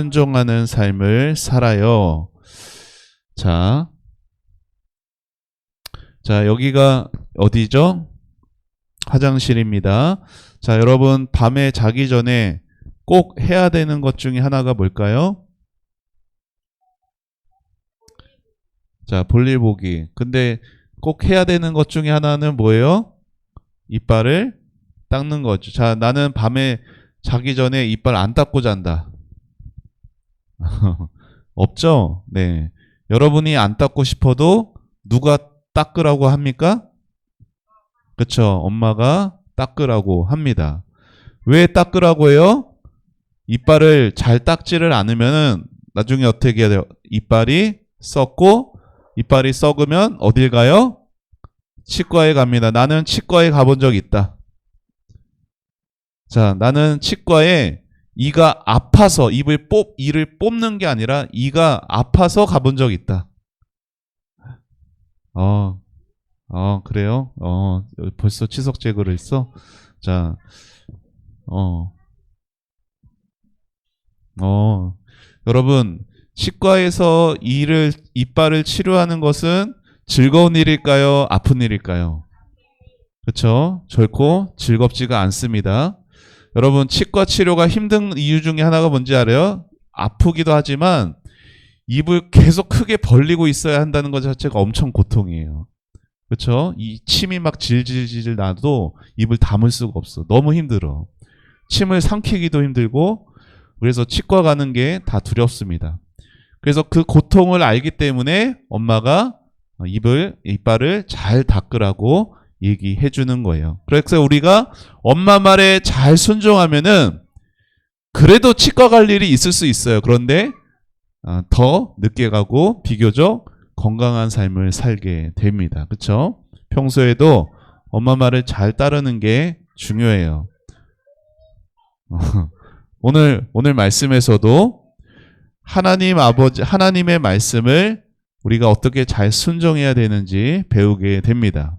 순종하는 삶을 살아요. 자, 여기가 어디죠? 화장실입니다. 자, 여러분 밤에 자기 전에 꼭 해야 되는 것 중에 하나가 뭘까요? 자, 볼일 보기. 근데 꼭 해야 되는 것 중에 하나는 뭐예요? 이빨을 닦는 거죠. 자, 나는 밤에 자기 전에 이빨 안 닦고 잔다. 없죠? 네. 여러분이 안 닦고 싶어도 누가 닦으라고 합니까? 그쵸. 엄마가 닦으라고 합니다. 왜 닦으라고 해요? 이빨을 잘 닦지를 않으면은 나중에 어떻게 해야 돼요? 이빨이 썩고, 이빨이 썩으면 어딜 가요? 치과에 갑니다. 나는 치과에 가본 적 있다. 자, 나는 치과에 이가 아파서 이를 뽑는 게 아니라 이가 아파서 가본 적 있다. 그래요? 벌써 치석 제거를 했어? 자, 여러분, 치과에서 이빨을 치료하는 것은 즐거운 일일까요? 아픈 일일까요? 그렇죠? 결코 즐겁지가 않습니다. 여러분, 치과 치료가 힘든 이유 중에 하나가 뭔지 알아요? 아프기도 하지만 입을 계속 크게 벌리고 있어야 한다는 것 자체가 엄청 고통이에요. 그렇죠? 이 침이 막 질질질 나도 입을 담을 수가 없어. 너무 힘들어. 침을 삼키기도 힘들고, 그래서 치과 가는 게 다 두렵습니다. 그래서 그 고통을 알기 때문에 엄마가 이빨을 잘 닦으라고 얘기해 주는 거예요. 그래서 우리가 엄마 말에 잘 순종하면은 그래도 치과 갈 일이 있을 수 있어요. 그런데 더 늦게 가고 비교적 건강한 삶을 살게 됩니다. 그렇죠? 평소에도 엄마 말을 잘 따르는 게 중요해요. 오늘 말씀에서도 하나님의 말씀을 우리가 어떻게 잘 순종해야 되는지 배우게 됩니다.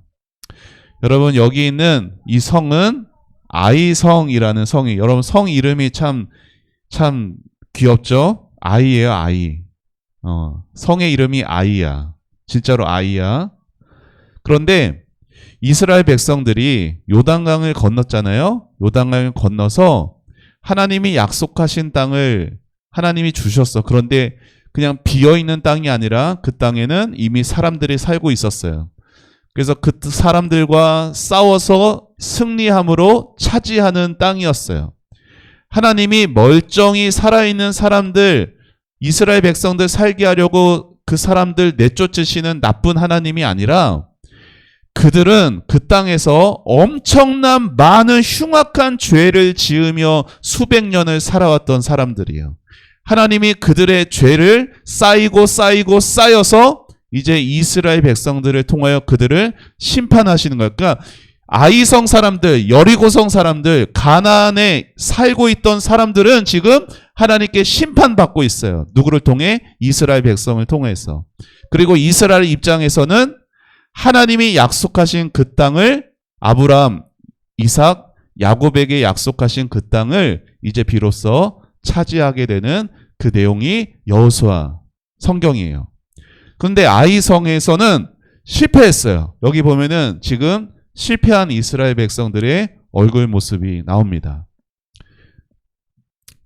여러분, 여기 있는 이 성은 아이성이라는 성이, 여러분 성 이름이 참 귀엽죠? 아이예요, 아이. 성의 이름이 아이야. 진짜로 아이야. 그런데 이스라엘 백성들이 요단강을 건넜잖아요. 요단강을 건너서 하나님이 약속하신 땅을 하나님이 주셨어. 그런데 그냥 비어있는 땅이 아니라 그 땅에는 이미 사람들이 살고 있었어요. 그래서 그 사람들과 싸워서 승리함으로 차지하는 땅이었어요. 하나님이 멀쩡히 살아있는 사람들, 이스라엘 백성들 살게 하려고 그 사람들 내쫓으시는 나쁜 하나님이 아니라 그들은 그 땅에서 엄청난 많은 흉악한 죄를 지으며 수백 년을 살아왔던 사람들이에요. 하나님이 그들의 죄를 쌓여서 이제 이스라엘 백성들을 통하여 그들을 심판하시는 거예요. 그러니까 아이성 사람들, 여리고성 사람들, 가나안에 살고 있던 사람들은 지금 하나님께 심판받고 있어요. 누구를 통해? 이스라엘 백성을 통해서. 그리고 이스라엘 입장에서는 하나님이 약속하신 그 땅을 아브라함, 이삭, 야곱에게 약속하신 그 땅을 이제 비로소 차지하게 되는 그 내용이 여호수아 성경이에요. 근데 아이성에서는 실패했어요. 여기 보면은 지금 실패한 이스라엘 백성들의 얼굴 모습이 나옵니다.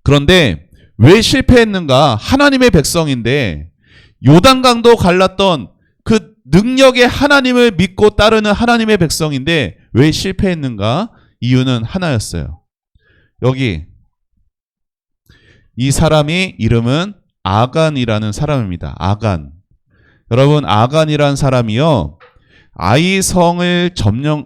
그런데 왜 실패했는가? 하나님의 백성인데 요단강도 갈랐던 그 능력의 하나님을 믿고 따르는 하나님의 백성인데 왜 실패했는가? 이유는 하나였어요. 여기 이 사람이 이름은 아간이라는 사람입니다. 아간. 여러분, 아간이라는 사람이요, 아이성을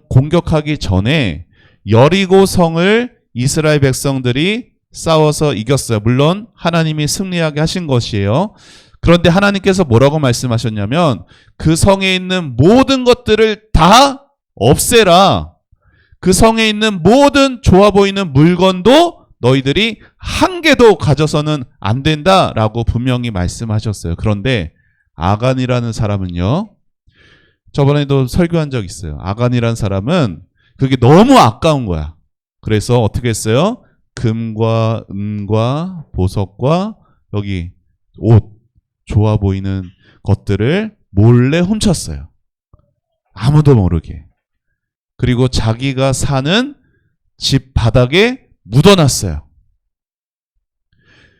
공격하기 전에 여리고 성을 이스라엘 백성들이 싸워서 이겼어요. 물론 하나님이 승리하게 하신 것이에요. 그런데 하나님께서 뭐라고 말씀하셨냐면 그 성에 있는 모든 것들을 다 없애라. 그 성에 있는 모든 좋아 보이는 물건도 너희들이 한 개도 가져서는 안 된다라고 분명히 말씀하셨어요. 그런데 아간이라는 사람은요, 저번에도 설교한 적 있어요. 아간이라는 사람은 그게 너무 아까운 거야. 그래서 어떻게 했어요? 금과 은과 보석과 여기 옷, 좋아 보이는 것들을 몰래 훔쳤어요. 아무도 모르게. 그리고 자기가 사는 집 바닥에 묻어놨어요.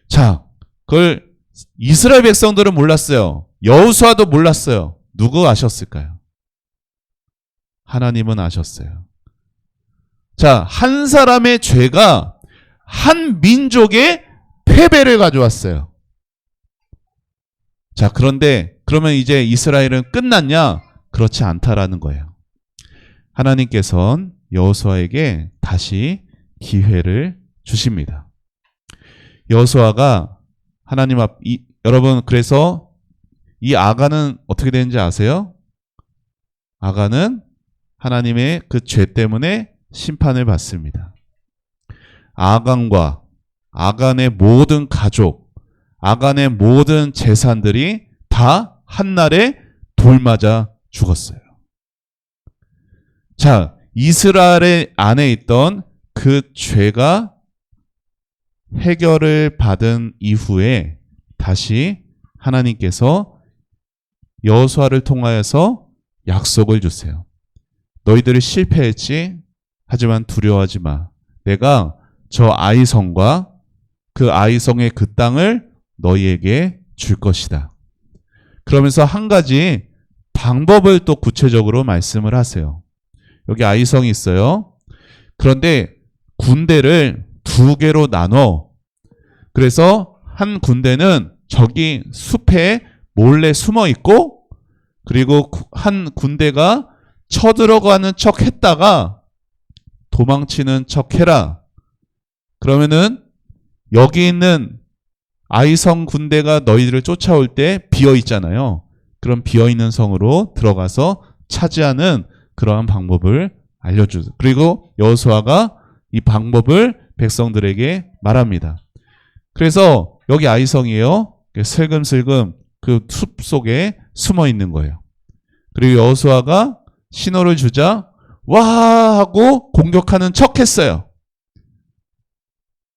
자, 그걸 이스라엘 백성들은 몰랐어요. 여호수아도 몰랐어요. 누구 아셨을까요? 하나님은 아셨어요. 자, 한 사람의 죄가 한 민족의 패배를 가져왔어요. 자, 그런데 그러면 이제 이스라엘은 끝났냐? 그렇지 않다라는 거예요. 하나님께서는 여호수아에게 다시 기회를 주십니다. 여호수아가 하나님 여러분, 그래서 이 아간은 어떻게 되는지 아세요? 아간은 하나님의 그 죄 때문에 심판을 받습니다. 아간과 아간의 모든 가족, 아간의 모든 재산들이 다 한날에 돌 맞아 죽었어요. 자, 이스라엘 안에 있던 그 죄가 해결을 받은 이후에 다시 하나님께서 여호수아를 통하여서 약속을 주세요. 너희들이 실패했지? 하지만 두려워하지 마. 내가 저 아이성과 그 아이성의 그 땅을 너희에게 줄 것이다. 그러면서 한 가지 방법을 또 구체적으로 말씀을 하세요. 여기 아이성이 있어요. 그런데 군대를 두 개로 나눠. 그래서 한 군대는 저기 숲에 몰래 숨어 있고, 그리고 한 군대가 쳐들어가는 척 했다가 도망치는 척 해라. 그러면은 여기 있는 아이성 군대가 너희들을 쫓아올 때 비어 있잖아요. 그럼 비어 있는 성으로 들어가서 차지하는 그러한 방법을 알려주세요. 그리고 여호수아가 이 방법을 백성들에게 말합니다. 그래서 여기 아이성이에요. 슬금슬금 그 숲 속에 숨어 있는 거예요. 그리고 여호수아가 신호를 주자 와 하고 공격하는 척 했어요.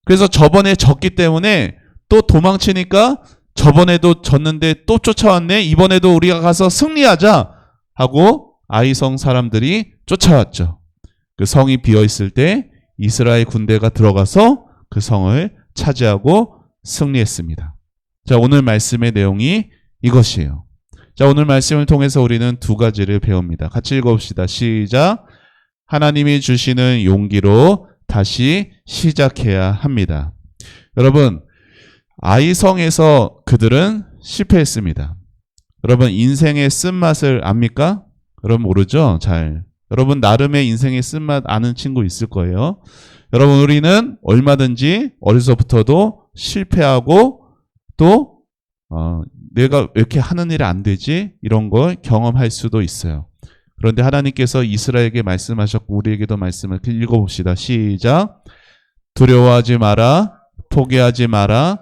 그래서 저번에 졌기 때문에 또 도망치니까 저번에도 졌는데 또 쫓아왔네. 이번에도 우리가 가서 승리하자 하고 아이성 사람들이 쫓아왔죠. 그 성이 비어 있을 때 이스라엘 군대가 들어가서 그 성을 차지하고 승리했습니다. 자, 오늘 말씀의 내용이 이것이에요. 자, 오늘 말씀을 통해서 우리는 두 가지를 배웁니다. 같이 읽어봅시다. 시작. 하나님이 주시는 용기로 다시 시작해야 합니다. 여러분, 아이성에서 그들은 실패했습니다. 여러분, 인생의 쓴맛을 압니까? 여러분 모르죠? 잘. 여러분 나름의 인생의 쓴맛 아는 친구 있을 거예요. 여러분, 우리는 얼마든지 어려서부터도 실패하고 또 내가 왜 이렇게 하는 일이 안 되지? 이런 걸 경험할 수도 있어요. 그런데 하나님께서 이스라엘에게 말씀하셨고 우리에게도 말씀을 읽어봅시다. 시작. 두려워하지 마라. 포기하지 마라.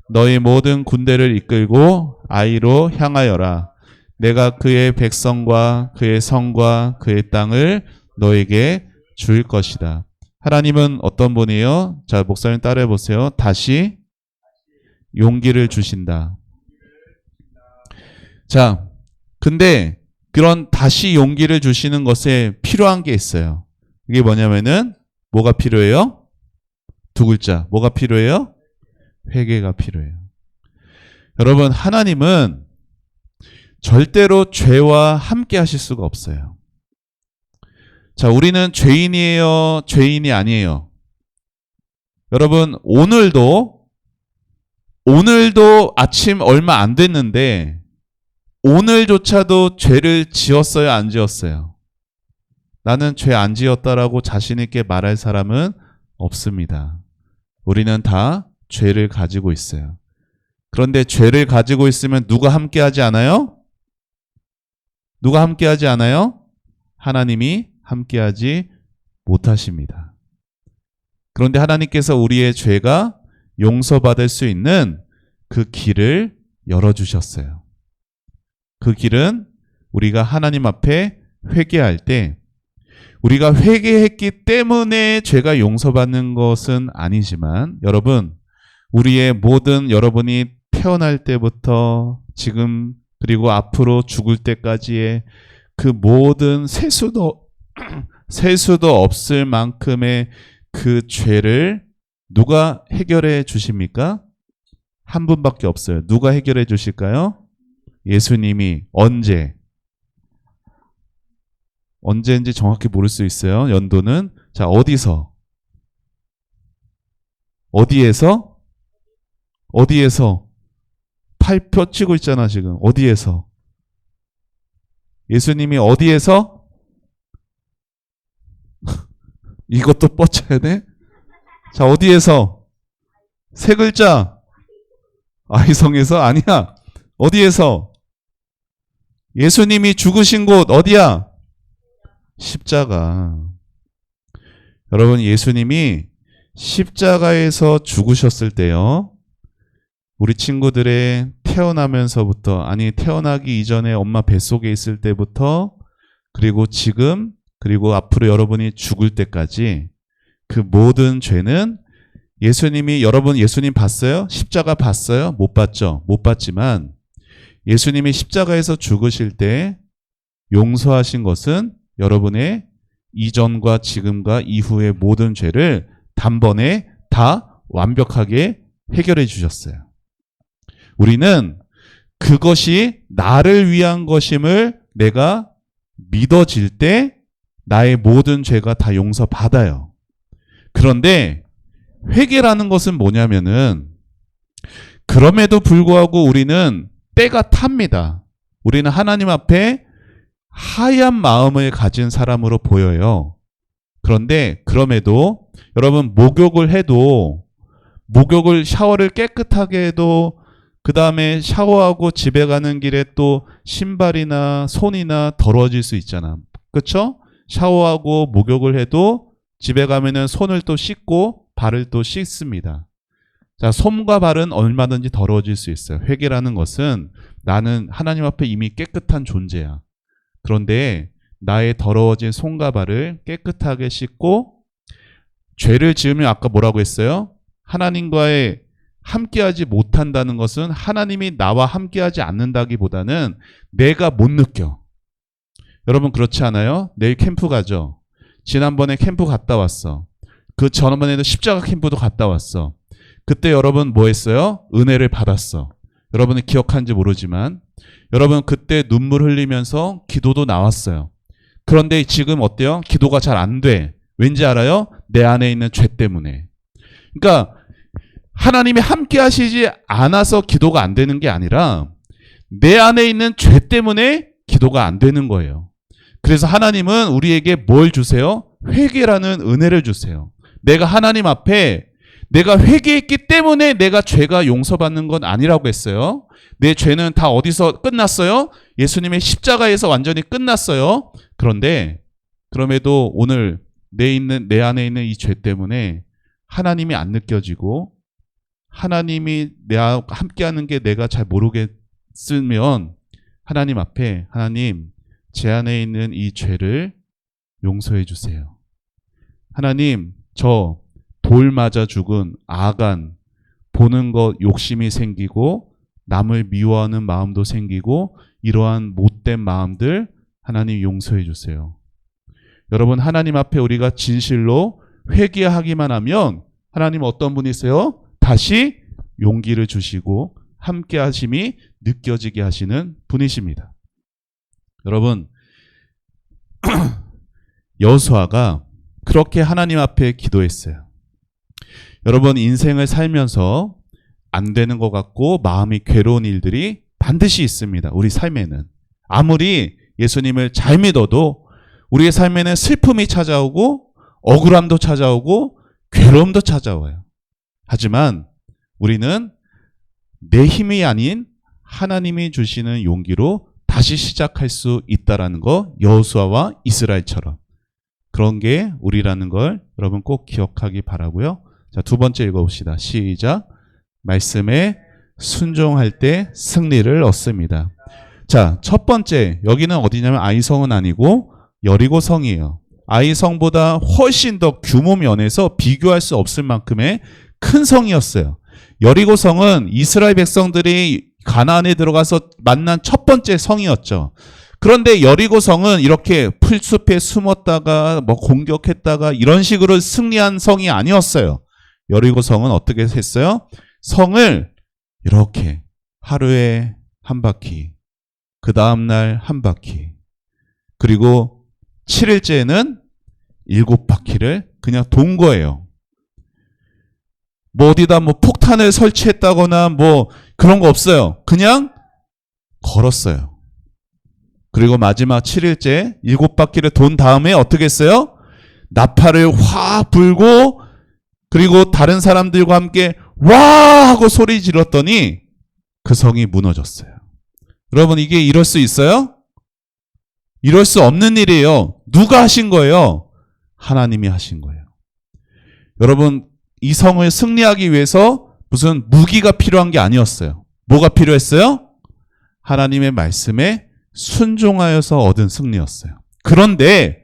너희 모든 군대를 이끌고 아이로 향하여라. 내가 그의 백성과 그의 성과 그의 땅을 너에게 줄 것이다. 하나님은 어떤 분이에요? 자, 목사님 따라해 보세요. 다시 용기를 주신다. 자, 근데 그런 다시 용기를 주시는 것에 필요한 게 있어요. 이게 뭐냐면은 뭐가 필요해요? 두 글자. 뭐가 필요해요? 회개가 필요해요. 여러분, 하나님은 절대로 죄와 함께 하실 수가 없어요. 자, 우리는 죄인이에요? 죄인이 아니에요? 여러분, 오늘도 아침 얼마 안 됐는데 오늘조차도 죄를 지었어요? 안 지었어요? 나는 죄 안 지었다라고 자신 있게 말할 사람은 없습니다. 우리는 다 죄를 가지고 있어요. 그런데 죄를 가지고 있으면 누가 함께 하지 않아요? 누가 함께 하지 않아요? 하나님이 함께 하지 못하십니다. 그런데 하나님께서 우리의 죄가 용서받을 수 있는 그 길을 열어주셨어요. 그 길은 우리가 하나님 앞에 회개할 때, 우리가 회개했기 때문에 죄가 용서받는 것은 아니지만, 여러분, 우리의 모든 여러분이 태어날 때부터 지금 그리고 앞으로 죽을 때까지의 그 모든 세수도 없을 만큼의 그 죄를 누가 해결해 주십니까? 한 분밖에 없어요. 누가 해결해 주실까요? 예수님이. 언제인지 정확히 모를 수 있어요. 연도는. 자, 어디에서? 팔 펴치고 있잖아 지금. 어디에서? 예수님이 어디에서? 이것도 뻗쳐야 돼? 자, 어디에서? 세 글자. 아이성에서? 아니야. 어디에서? 예수님이 죽으신 곳 어디야? 십자가. 여러분, 예수님이 십자가에서 죽으셨을 때요, 우리 친구들의 태어나면서부터, 아니 태어나기 이전에 엄마 뱃속에 있을 때부터, 그리고 지금, 그리고 앞으로 여러분이 죽을 때까지 그 모든 죄는 여러분 예수님 봤어요? 십자가 봤어요? 못 봤죠? 못 봤지만 예수님이 십자가에서 죽으실 때 용서하신 것은 여러분의 이전과 지금과 이후의 모든 죄를 단번에 다 완벽하게 해결해 주셨어요. 우리는 그것이 나를 위한 것임을 내가 믿어질 때 나의 모든 죄가 다 용서받아요. 그런데 회개라는 것은 뭐냐면은, 그럼에도 불구하고 우리는 때가 탑니다. 우리는 하나님 앞에 하얀 마음을 가진 사람으로 보여요. 그런데 그럼에도 여러분, 목욕을 샤워를 깨끗하게 해도 그 다음에 샤워하고 집에 가는 길에 또 신발이나 손이나 더러워질 수 있잖아. 그렇죠? 샤워하고 목욕을 해도 집에 가면은 손을 또 씻고 발을 또 씻습니다. 자, 손과 발은 얼마든지 더러워질 수 있어요. 회개라는 것은 나는 하나님 앞에 이미 깨끗한 존재야. 그런데 나의 더러워진 손과 발을 깨끗하게 씻고, 죄를 지으면 아까 뭐라고 했어요? 하나님과의 함께하지 못한다는 것은 하나님이 나와 함께하지 않는다기보다는 내가 못 느껴. 여러분 그렇지 않아요? 내일 캠프 가죠? 지난번에 캠프 갔다 왔어. 그 전번에도 십자가 캠프도 갔다 왔어. 그때 여러분 뭐 했어요? 은혜를 받았어. 여러분이 기억하는지 모르지만 여러분 그때 눈물 흘리면서 기도도 나왔어요. 그런데 지금 어때요? 기도가 잘 안 돼. 왠지 알아요? 내 안에 있는 죄 때문에. 그러니까 하나님이 함께 하시지 않아서 기도가 안 되는 게 아니라 내 안에 있는 죄 때문에 기도가 안 되는 거예요. 그래서 하나님은 우리에게 뭘 주세요? 회개라는 은혜를 주세요. 내가 하나님 앞에 내가 회개했기 때문에 내가 죄가 용서받는 건 아니라고 했어요. 내 죄는 다 어디서 끝났어요? 예수님의 십자가에서 완전히 끝났어요. 그런데 그럼에도 오늘 내 안에 있는 이 죄 때문에 하나님이 안 느껴지고 하나님이 내와 함께하는 게 내가 잘 모르겠으면 하나님 앞에, 하나님 제 안에 있는 이 죄를 용서해 주세요. 하나님, 저 돌 맞아 죽은 아간, 보는 것 욕심이 생기고 남을 미워하는 마음도 생기고 이러한 못된 마음들 하나님 용서해 주세요. 여러분, 하나님 앞에 우리가 진실로 회개하기만 하면 하나님 어떤 분이세요? 다시 용기를 주시고 함께 하심이 느껴지게 하시는 분이십니다. 여러분, 여호수아가 그렇게 하나님 앞에 기도했어요. 여러분, 인생을 살면서 안 되는 것 같고 마음이 괴로운 일들이 반드시 있습니다. 우리 삶에는. 아무리 예수님을 잘 믿어도 우리의 삶에는 슬픔이 찾아오고 억울함도 찾아오고 괴로움도 찾아와요. 하지만 우리는 내 힘이 아닌 하나님이 주시는 용기로 다시 시작할 수 있다라는 거, 여호수아와 이스라엘처럼. 그런 게 우리라는 걸 여러분 꼭 기억하기 바라고요. 자, 두 번째 읽어봅시다. 시작. 말씀에 순종할 때 승리를 얻습니다. 자, 첫 번째, 여기는 어디냐면 아이성은 아니고 여리고성이에요. 아이성보다 훨씬 더 규모 면에서 비교할 수 없을 만큼의 큰 성이었어요. 여리고성은 이스라엘 백성들이 가나안에 들어가서 만난 첫 번째 성이었죠. 그런데 여리고성은 이렇게 풀숲에 숨었다가 뭐 공격했다가 이런 식으로 승리한 성이 아니었어요. 여리고성은 어떻게 했어요? 성을 이렇게 하루에 한 바퀴, 그 다음날 한 바퀴, 그리고 7일째는 7바퀴를 그냥 돈 거예요. 뭐 어디다 뭐 폭탄을 설치했다거나 뭐 그런 거 없어요. 그냥 걸었어요. 그리고 마지막 7일째 7바퀴를 돈 다음에 어떻게 했어요? 나팔을 확 불고 그리고 다른 사람들과 함께 와 하고 소리 질렀더니 그 성이 무너졌어요. 여러분 이게 이럴 수 있어요? 이럴 수 없는 일이에요. 누가 하신 거예요? 하나님이 하신 거예요. 여러분 이 성을 승리하기 위해서 무슨 무기가 필요한 게 아니었어요. 뭐가 필요했어요? 하나님의 말씀에 순종하여서 얻은 승리였어요. 그런데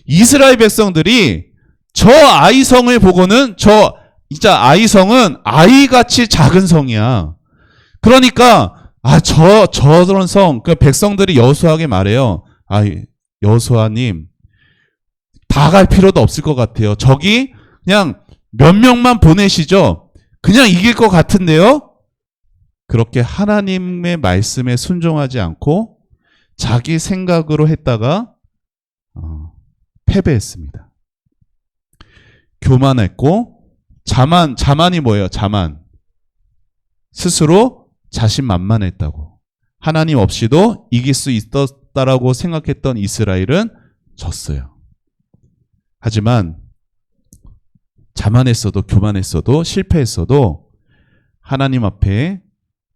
이스라엘 백성들이 저 아이성을 보고는 진짜 아이성은 아이같이 작은 성이야. 그러니까 저런 성, 그 백성들이 여호수아에게 말해요. 여호수아님 다 갈 필요도 없을 것 같아요. 저기 그냥 몇 명만 보내시죠. 그냥 이길 것 같은데요. 그렇게 하나님의 말씀에 순종하지 않고 자기 생각으로 했다가 패배했습니다. 교만했고 자만이 뭐예요? 자만. 스스로 자신만만했다고. 하나님 없이도 이길 수 있었다라고 생각했던 이스라엘은 졌어요. 하지만 자만했어도 교만했어도 실패했어도 하나님 앞에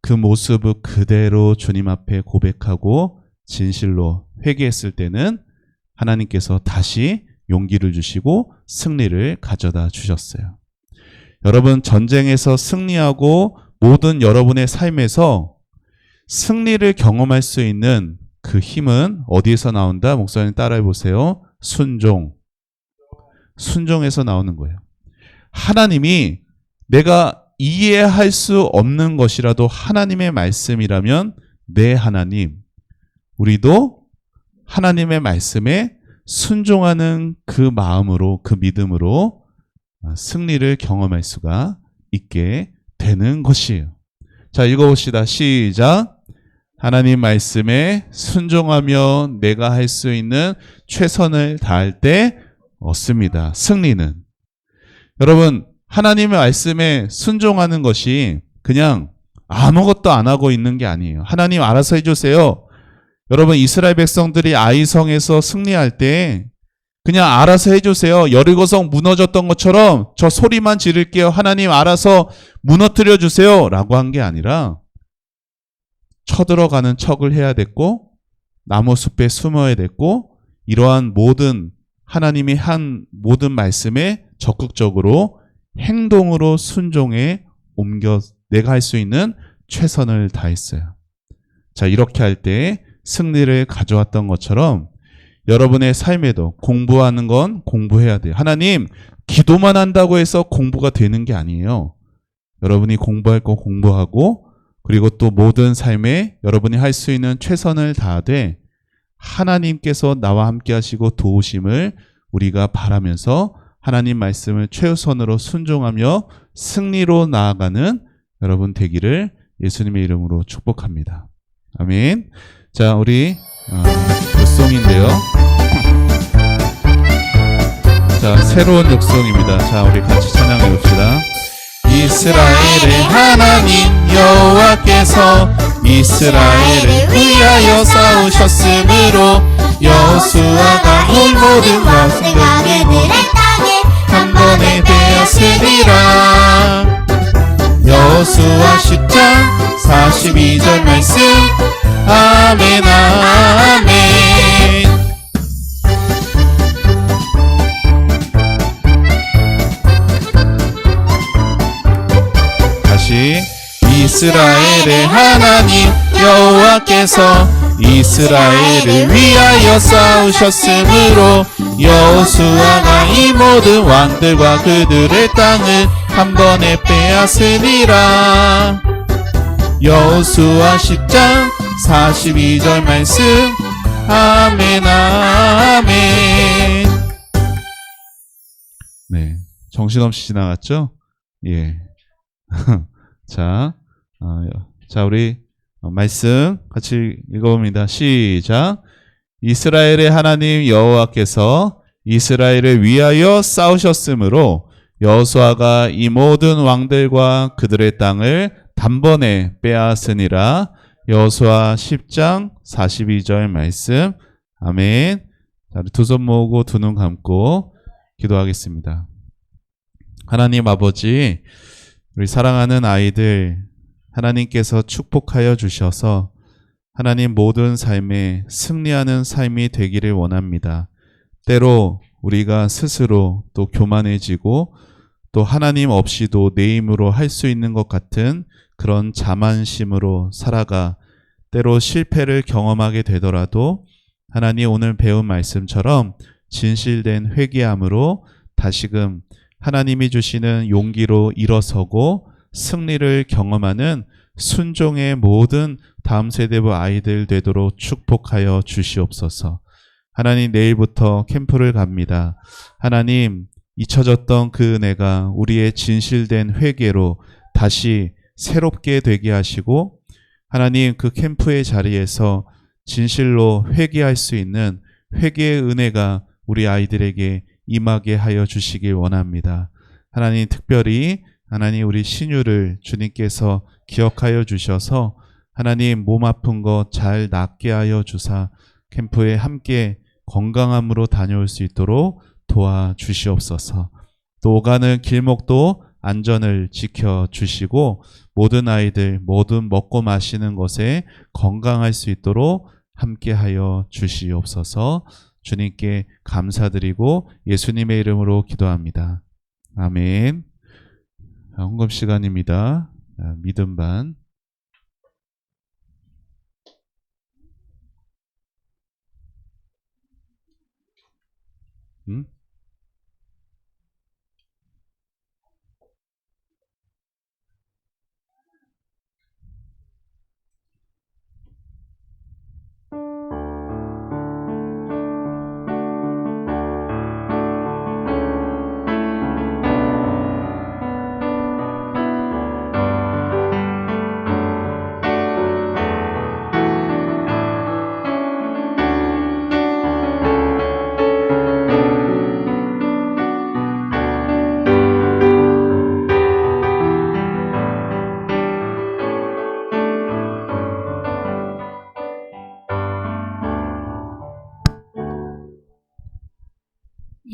그 모습을 그대로 주님 앞에 고백하고 진실로 회개했을 때는 하나님께서 다시 용기를 주시고 승리를 가져다 주셨어요. 여러분 전쟁에서 승리하고 모든 여러분의 삶에서 승리를 경험할 수 있는 그 힘은 어디에서 나온다? 목사님 따라해 보세요. 순종에서 나오는 거예요. 하나님이 내가 이해할 수 없는 것이라도 하나님의 말씀이라면 내 하나님, 우리도 하나님의 말씀에 순종하는 그 마음으로, 그 믿음으로 승리를 경험할 수가 있게 되는 것이에요. 자, 읽어봅시다. 시작. 하나님 말씀에 순종하며 내가 할 수 있는 최선을 다할 때 얻습니다. 승리는. 여러분, 하나님의 말씀에 순종하는 것이 그냥 아무것도 안 하고 있는 게 아니에요. 하나님 알아서 해주세요. 여러분, 이스라엘 백성들이 아이성에서 승리할 때 그냥 알아서 해주세요. 여리고성 무너졌던 것처럼 저 소리만 지를게요. 하나님 알아서 무너뜨려 주세요. 라고 한 게 아니라 쳐들어가는 척을 해야 됐고 나무 숲에 숨어야 됐고 이러한 모든 하나님이 한 모든 말씀에 적극적으로 행동으로 순종해 옮겨 내가 할 수 있는 최선을 다했어요. 자, 이렇게 할 때 승리를 가져왔던 것처럼 여러분의 삶에도 공부하는 건 공부해야 돼요. 하나님, 기도만 한다고 해서 공부가 되는 게 아니에요. 여러분이 공부할 거 공부하고 그리고 또 모든 삶에 여러분이 할 수 있는 최선을 다하되 하나님께서 나와 함께 하시고 도우심을 우리가 바라면서 하나님 말씀을 최우선으로 순종하며 승리로 나아가는 여러분 되기를 예수님의 이름으로 축복합니다. 아멘. 자, 우리 육송인데요. 자, 새로운 육송입니다. 자, 우리 같이 찬양해 봅시다. 이스라엘의 하나님 여호와께서 이스라엘을 위하여 싸우셨으므로 여호수아가 이 모든 왕들과 그들의 땅에 한 번에 되었으리라. 여호수아 10장 42절 말씀. 아멘 아멘. 다시 이스라엘의 하나님 여호와께서 이스라엘을 위하여 싸우셨으므로 여호수아가 이 모든 왕들과 그들의 땅을 한 번에 빼앗으리라. 여호수아 10장 42절 말씀. 아멘 아멘. 네, 정신없이 지나갔죠? 예. 자, 우리 말씀 같이 읽어봅니다. 시작. 이스라엘의 하나님 여호와께서 이스라엘을 위하여 싸우셨으므로 여호수아가 이 모든 왕들과 그들의 땅을 단번에 빼앗으니라. 여호수아 10장 42절 말씀. 아멘. 자, 두 손 모으고 두 눈 감고 기도하겠습니다. 하나님 아버지, 우리 사랑하는 아이들 하나님께서 축복하여 주셔서 하나님 모든 삶에 승리하는 삶이 되기를 원합니다. 때로 우리가 스스로 또 교만해지고 또 하나님 없이도 내 힘으로 할 수 있는 것 같은 그런 자만심으로 살아가 때로 실패를 경험하게 되더라도 하나님 오늘 배운 말씀처럼 진실된 회개함으로 다시금 하나님이 주시는 용기로 일어서고 승리를 경험하는 순종의 모든 다음 세대부 아이들 되도록 축복하여 주시옵소서. 하나님 내일부터 캠프를 갑니다. 하나님 잊혀졌던 그 은혜가 우리의 진실된 회개로 다시 새롭게 되게 하시고 하나님 그 캠프의 자리에서 진실로 회개할 수 있는 회개의 은혜가 우리 아이들에게 임하게 하여 주시길 원합니다. 하나님 특별히 하나님 우리 신유를 주님께서 기억하여 주셔서 하나님 몸 아픈 거 잘 낫게 하여 주사 캠프에 함께 건강함으로 다녀올 수 있도록 도와주시옵소서. 또 오가는 길목도 안전을 지켜주시고 모든 아이들 모든 먹고 마시는 것에 건강할 수 있도록 함께하여 주시옵소서. 주님께 감사드리고 예수님의 이름으로 기도합니다. 아멘. 헌금 시간입니다. 믿음 반.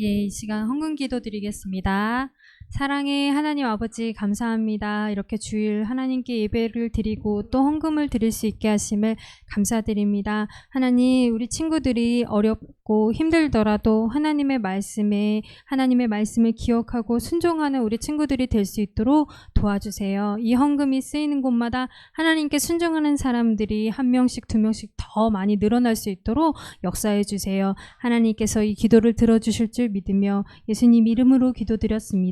예, 이 시간 헌금 기도 드리겠습니다. 사랑의 하나님 아버지 감사합니다. 이렇게 주일 하나님께 예배를 드리고 또 헌금을 드릴 수 있게 하심을 감사드립니다. 하나님 우리 친구들이 어렵고 힘들더라도 하나님의 말씀을 기억하고 순종하는 우리 친구들이 될 수 있도록 도와주세요. 이 헌금이 쓰이는 곳마다 하나님께 순종하는 사람들이 한 명씩 두 명씩 더 많이 늘어날 수 있도록 역사해 주세요. 하나님께서 이 기도를 들어주실 줄 믿으며 예수님 이름으로 기도드렸습니다.